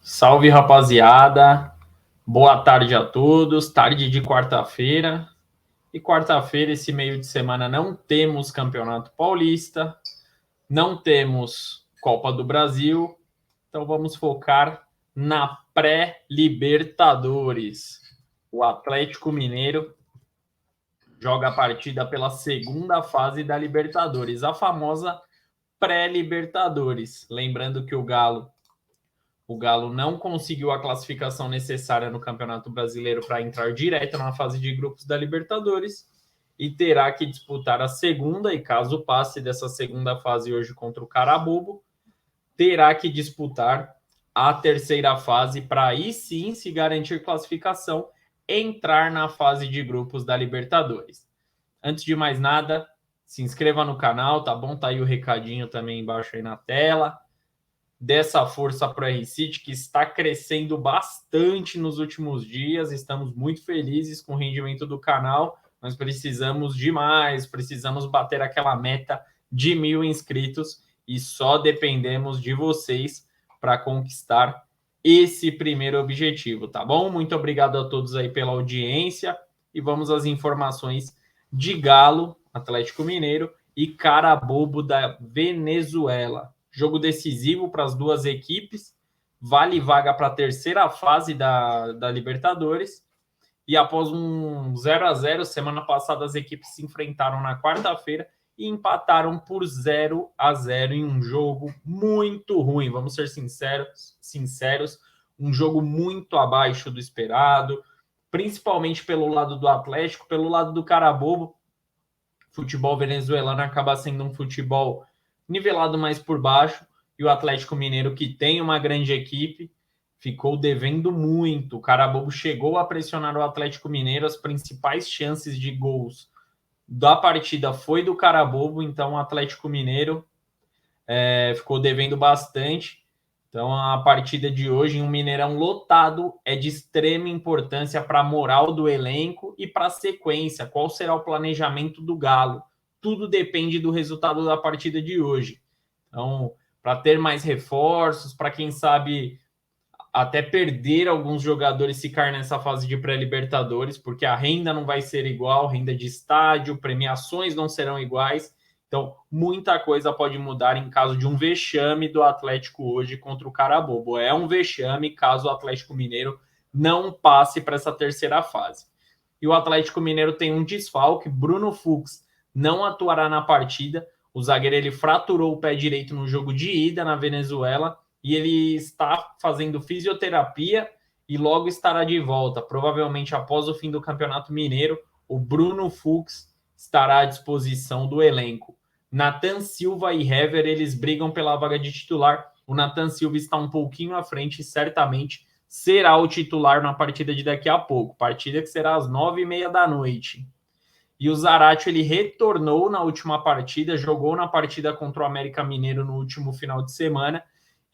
Salve, rapaziada. Boa tarde a todos. Tarde de quarta-feira. E quarta-feira, esse meio de semana, não temos Campeonato Paulista, não temos Copa do Brasil. Então vamos focar na pré-Libertadores. O Atlético Mineiro joga a partida pela segunda fase da Libertadores, a famosa pré-Libertadores. Lembrando que o Galo não conseguiu a classificação necessária no Campeonato Brasileiro para entrar direto na fase de grupos da Libertadores e terá que disputar a segunda, e caso passe dessa segunda fase hoje contra o Carabobo, terá que disputar a terceira fase para aí sim se garantir classificação, entrar na fase de grupos da Libertadores. Antes de mais nada, se inscreva no canal, tá bom? Tá aí o recadinho também embaixo aí na tela. Dessa força para o R-City, que está crescendo bastante nos últimos dias. Estamos muito felizes com o rendimento do canal, mas precisamos demais, precisamos bater aquela meta de 1.000 inscritos e só dependemos de vocês para conquistar esse primeiro objetivo, tá bom? Muito obrigado a todos aí pela audiência e vamos às informações de Galo, Atlético Mineiro e Carabobo da Venezuela. Jogo decisivo para as duas equipes, vale vaga para a terceira fase da Libertadores. E após um 0-0, semana passada as equipes se enfrentaram na quarta-feira e empataram por 0-0 em um jogo muito ruim. Vamos ser sinceros, um jogo muito abaixo do esperado, principalmente pelo lado do Atlético, pelo lado do Carabobo. Futebol venezuelano acaba sendo um futebol nivelado mais por baixo, e o Atlético Mineiro, que tem uma grande equipe, ficou devendo muito. O Carabobo chegou a pressionar o Atlético Mineiro, as principais chances de gols da partida foi do Carabobo, então o Atlético Mineiro ficou devendo bastante. Então a partida de hoje em um Mineirão lotado é de extrema importância para a moral do elenco e para a sequência. Qual será o planejamento do Galo? Tudo depende do resultado da partida de hoje. Então, para ter mais reforços, para quem sabe até perder alguns jogadores se cair nessa fase de pré-Libertadores, porque a renda não vai ser igual, renda de estádio, premiações não serão iguais. Então, muita coisa pode mudar em caso de um vexame do Atlético hoje contra o Carabobo. É um vexame caso o Atlético Mineiro não passe para essa terceira fase. E o Atlético Mineiro tem um desfalque, Bruno Fux não atuará na partida. O zagueiro ele fraturou o pé direito no jogo de ida na Venezuela e ele está fazendo fisioterapia e logo estará de volta. Provavelmente após o fim do Campeonato Mineiro, o Bruno Fux estará à disposição do elenco. Nathan Silva e Hever, eles brigam pela vaga de titular. O Nathan Silva está um pouquinho à frente e certamente será o titular na partida de daqui a pouco. Partida que será às 9h30 da noite. E o Zarate, ele retornou na última partida, jogou na partida contra o América Mineiro no último final de semana,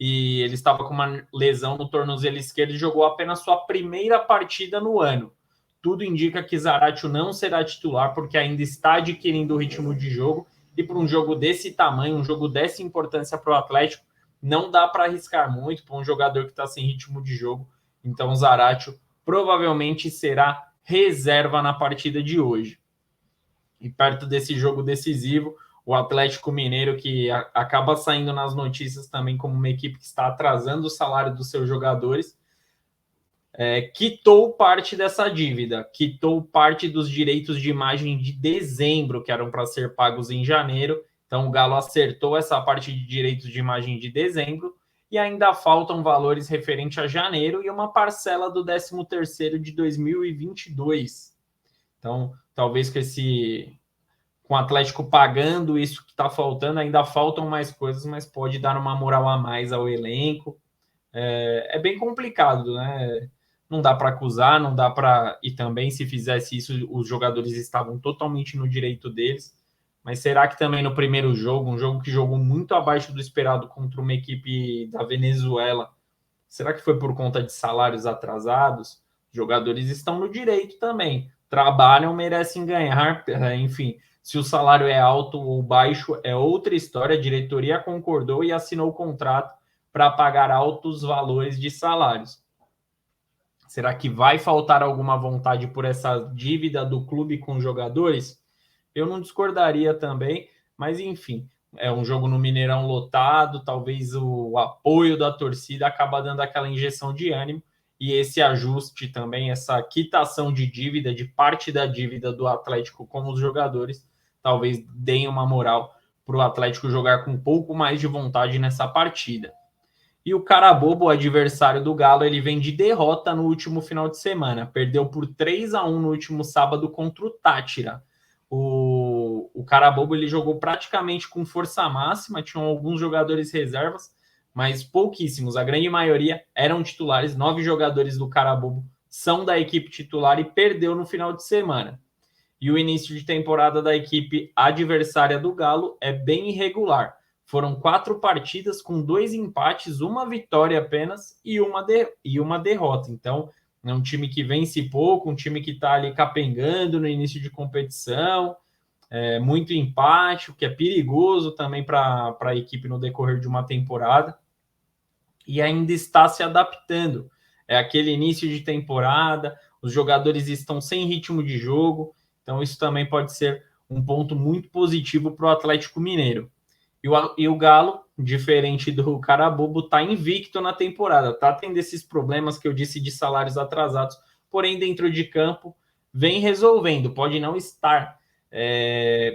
e ele estava com uma lesão no tornozelo esquerdo e jogou apenas sua primeira partida no ano. Tudo indica que Zarate não será titular, porque ainda está adquirindo o ritmo de jogo, e para um jogo desse tamanho, um jogo dessa importância para o Atlético, não dá para arriscar muito para um jogador que está sem ritmo de jogo. Então o Zarate provavelmente será reserva na partida de hoje. E perto desse jogo decisivo, o Atlético Mineiro, que acaba saindo nas notícias também como uma equipe que está atrasando o salário dos seus jogadores, quitou parte dessa dívida, quitou parte dos direitos de imagem de dezembro, que eram para ser pagos em janeiro. Então o Galo acertou essa parte de direitos de imagem de dezembro e ainda faltam valores referentes a janeiro e uma parcela do 13º de 2022. Então, talvez com o Atlético pagando isso que está faltando, ainda faltam mais coisas, mas pode dar uma moral a mais ao elenco. É bem complicado, né? Não dá para acusar, não dá para... E também, se fizesse isso, os jogadores estavam totalmente no direito deles. Mas será que também no primeiro jogo, um jogo que jogou muito abaixo do esperado contra uma equipe da Venezuela, será que foi por conta de salários atrasados? Os jogadores estão no direito também. trabalham merecem ganhar, enfim. Se o salário é alto ou baixo, é outra história. A diretoria concordou e assinou o contrato para pagar altos valores de salários. Será que vai faltar alguma vontade por essa dívida do clube com os jogadores? Eu não discordaria também, mas enfim, é um jogo no Mineirão lotado, talvez o apoio da torcida acaba dando aquela injeção de ânimo e esse ajuste também, essa quitação de dívida, de parte da dívida do Atlético com os jogadores, talvez deem uma moral para o Atlético jogar com um pouco mais de vontade nessa partida. E o Carabobo, o adversário do Galo, ele vem de derrota no último final de semana. Perdeu por 3-1 no último sábado contra o Táchira. O Carabobo ele jogou praticamente com força máxima, tinham alguns jogadores reservas, mas pouquíssimos. A grande maioria eram titulares. 9 jogadores do Carabobo são da equipe titular e perdeu no final de semana. E o início de temporada da equipe adversária do Galo é bem irregular. Foram 4 partidas com 2 empates, uma vitória apenas e uma derrota. Então, é um time que vence pouco, um time que está ali capengando no início de competição, muito empate, o que é perigoso também para a equipe no decorrer de uma temporada. E ainda está se adaptando. É aquele início de temporada, os jogadores estão sem ritmo de jogo, então isso também pode ser um ponto muito positivo para o Atlético Mineiro. E o Galo, diferente do Carabobo, está invicto na temporada. Está tendo esses problemas que eu disse de salários atrasados, porém dentro de campo vem resolvendo. Pode não estar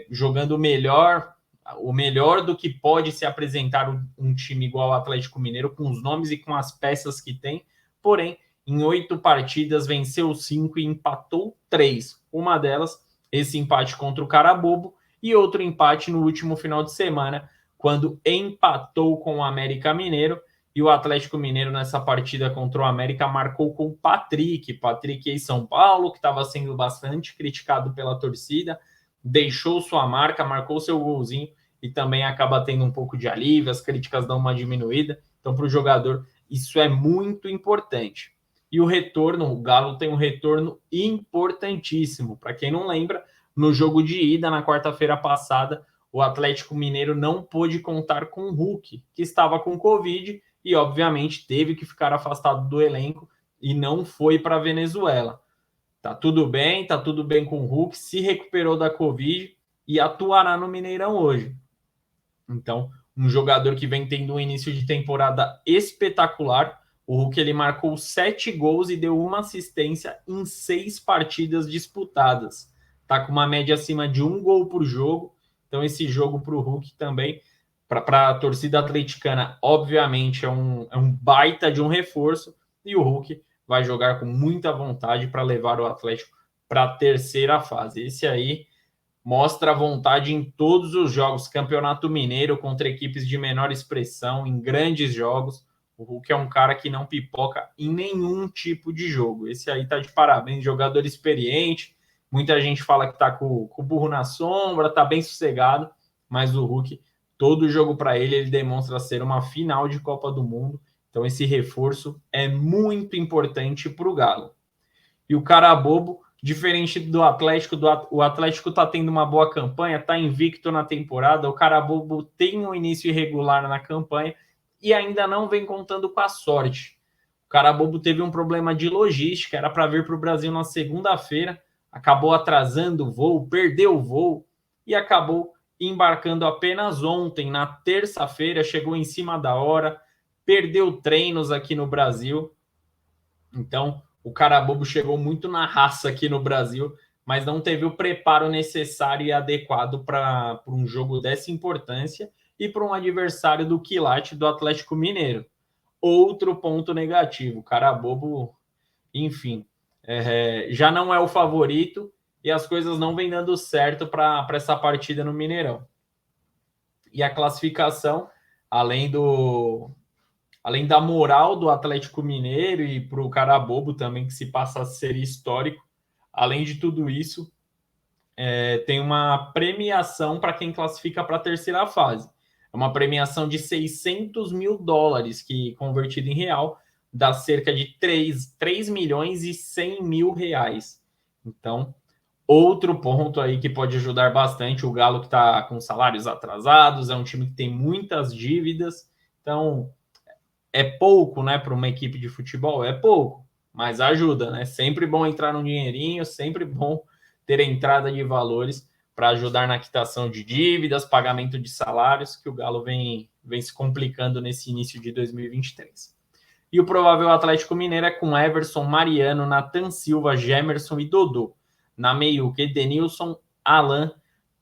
jogando o melhor do que pode se apresentar um time igual ao Atlético Mineiro, com os nomes e com as peças que tem. Porém, em 8 partidas, venceu 5 e empatou 3. Uma delas, esse empate contra o Carabobo, e outro empate no último final de semana, quando empatou com o América Mineiro, e o Atlético Mineiro nessa partida contra o América marcou com o Patrick em São Paulo, que estava sendo bastante criticado pela torcida, deixou sua marca, marcou seu golzinho e também acaba tendo um pouco de alívio, as críticas dão uma diminuída, então para o jogador isso é muito importante. E o retorno, o Galo tem um retorno importantíssimo, para quem não lembra, no jogo de ida na quarta-feira passada, o Atlético Mineiro não pôde contar com o Hulk, que estava com Covid e, obviamente, teve que ficar afastado do elenco e não foi para a Venezuela. Tá tudo bem com o Hulk, se recuperou da Covid e atuará no Mineirão hoje. Então, um jogador que vem tendo um início de temporada espetacular. O Hulk ele marcou 7 gols e deu uma assistência em 6 partidas disputadas. Tá com uma média acima de 1 gol por jogo. Então, esse jogo para o Hulk também, para a torcida atleticana, obviamente, é um baita de um reforço. E o Hulk vai jogar com muita vontade para levar o Atlético para a terceira fase. Esse aí mostra vontade em todos os jogos. Campeonato Mineiro contra equipes de menor expressão, em grandes jogos. O Hulk é um cara que não pipoca em nenhum tipo de jogo. Esse aí tá de parabéns, jogador experiente. Muita gente fala que tá com o burro na sombra, tá bem sossegado, mas o Hulk, todo jogo para ele demonstra ser uma final de Copa do Mundo. Então esse reforço é muito importante para o Galo. E o Carabobo, diferente do Atlético, o Atlético está tendo uma boa campanha, está invicto na temporada, o Carabobo tem um início irregular na campanha e ainda não vem contando com a sorte. O Carabobo teve um problema de logística, era para vir para o Brasil na segunda-feira, acabou atrasando o voo, perdeu o voo e acabou embarcando apenas ontem, na terça-feira, chegou em cima da hora, perdeu treinos aqui no Brasil. Então, o Carabobo chegou muito na raça aqui no Brasil, mas não teve o preparo necessário e adequado para um jogo dessa importância e para um adversário do quilate do Atlético Mineiro. Outro ponto negativo, o Carabobo, enfim, já não é o favorito e as coisas não vêm dando certo para essa partida no Mineirão. E a classificação, além da moral do Atlético Mineiro e para o Carabobo também, que se passa a ser histórico, além de tudo isso, tem uma premiação para quem classifica para a terceira fase. É uma premiação de $600 mil, que convertido em real, dá cerca de 3 milhões e 100 mil reais. Então, Outro ponto aí que pode ajudar bastante, o Galo que está com salários atrasados, é um time que tem muitas dívidas, então é pouco, né, para uma equipe de futebol, é pouco, mas ajuda, né? Sempre bom entrar no dinheirinho, sempre bom ter entrada de valores para ajudar na quitação de dívidas, pagamento de salários, que o Galo vem se complicando nesse início de 2023. E o provável Atlético Mineiro é com Everson, Mariano, Nathan Silva, Gemerson e Dodô. Na meiuca, Edenilson, Alan,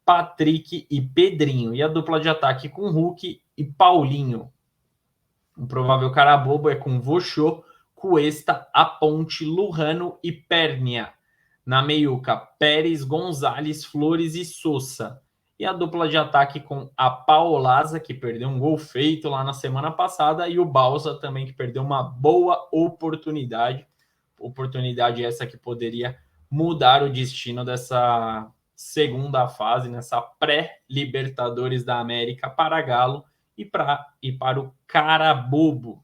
Patrick e Pedrinho. E a dupla de ataque com Hulk e Paulinho. O provável cara bobo é com Vochô, Cuesta, Aponte, Lujano e Pérnia. Na meiuca, Pérez, Gonzalez, Flores e Sousa. E a dupla de ataque com a Paolaza, que perdeu um gol feito lá na semana passada, e o Balsa também, que perdeu uma boa oportunidade. Oportunidade essa que poderia mudar o destino dessa segunda fase, nessa pré-Libertadores da América para Galo e para o cara bobo.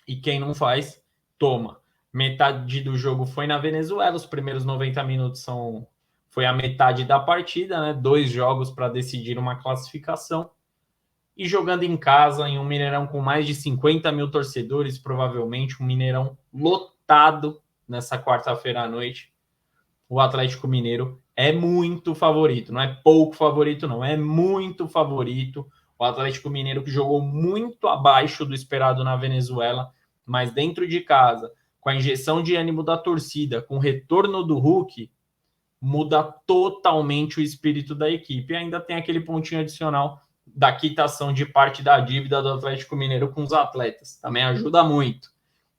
E quem não faz, toma. Metade do jogo foi na Venezuela, os primeiros 90 minutos foi a metade da partida, né? 2 jogos para decidir uma classificação. E jogando em casa, em um Mineirão com mais de 50 mil torcedores, provavelmente um Mineirão lotado nessa quarta-feira à noite, o Atlético Mineiro é muito favorito. Não é pouco favorito, não. É muito favorito. O Atlético Mineiro que jogou muito abaixo do esperado na Venezuela, mas dentro de casa, com a injeção de ânimo da torcida, com o retorno do Hulk, muda totalmente o espírito da equipe. E ainda tem aquele pontinho adicional da quitação de parte da dívida do Atlético Mineiro com os atletas. Também ajuda muito.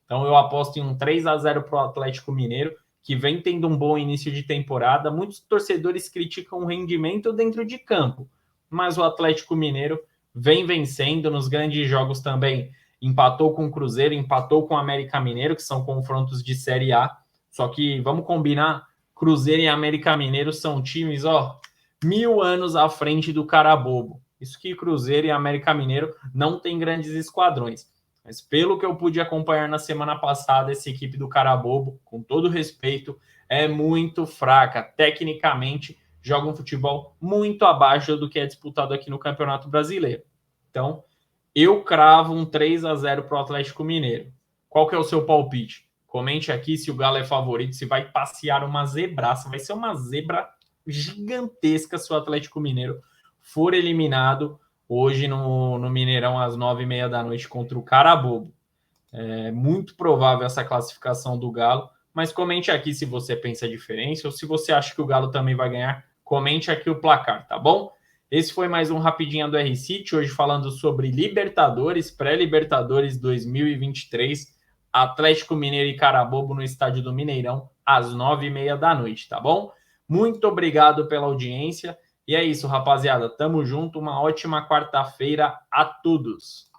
Então eu aposto em um 3-0 para o Atlético Mineiro, que vem tendo um bom início de temporada. Muitos torcedores criticam o rendimento dentro de campo, mas o Atlético Mineiro vem vencendo nos grandes jogos também. Empatou com o Cruzeiro, empatou com o América Mineiro, que são confrontos de Série A. Só que, vamos combinar, Cruzeiro e América Mineiro são times, 1000 anos à frente do cara bobo. Isso que Cruzeiro e América Mineiro não tem grandes esquadrões. Mas pelo que eu pude acompanhar na semana passada, essa equipe do cara bobo, com todo respeito, é muito fraca. Tecnicamente, joga um futebol muito abaixo do que é disputado aqui no Campeonato Brasileiro. Então, eu cravo um 3-0 para o Atlético Mineiro. Qual que é o seu palpite? Comente aqui se o Galo é favorito, se vai passear uma zebraça. Vai ser uma zebra gigantesca se o Atlético Mineiro for eliminado hoje no Mineirão às 9h30 da noite contra o cara bobo. É muito provável essa classificação do Galo, mas comente aqui se você pensa diferente ou se você acha que o Galo também vai ganhar. Comente aqui o placar, tá bom? Esse foi mais um Rapidinha do R-City, hoje falando sobre Libertadores, pré-Libertadores 2023, Atlético Mineiro e Carabobo no estádio do Mineirão, às 9h30 da noite, tá bom? Muito obrigado pela audiência. E é isso, rapaziada. Tamo junto. Uma ótima quarta-feira a todos.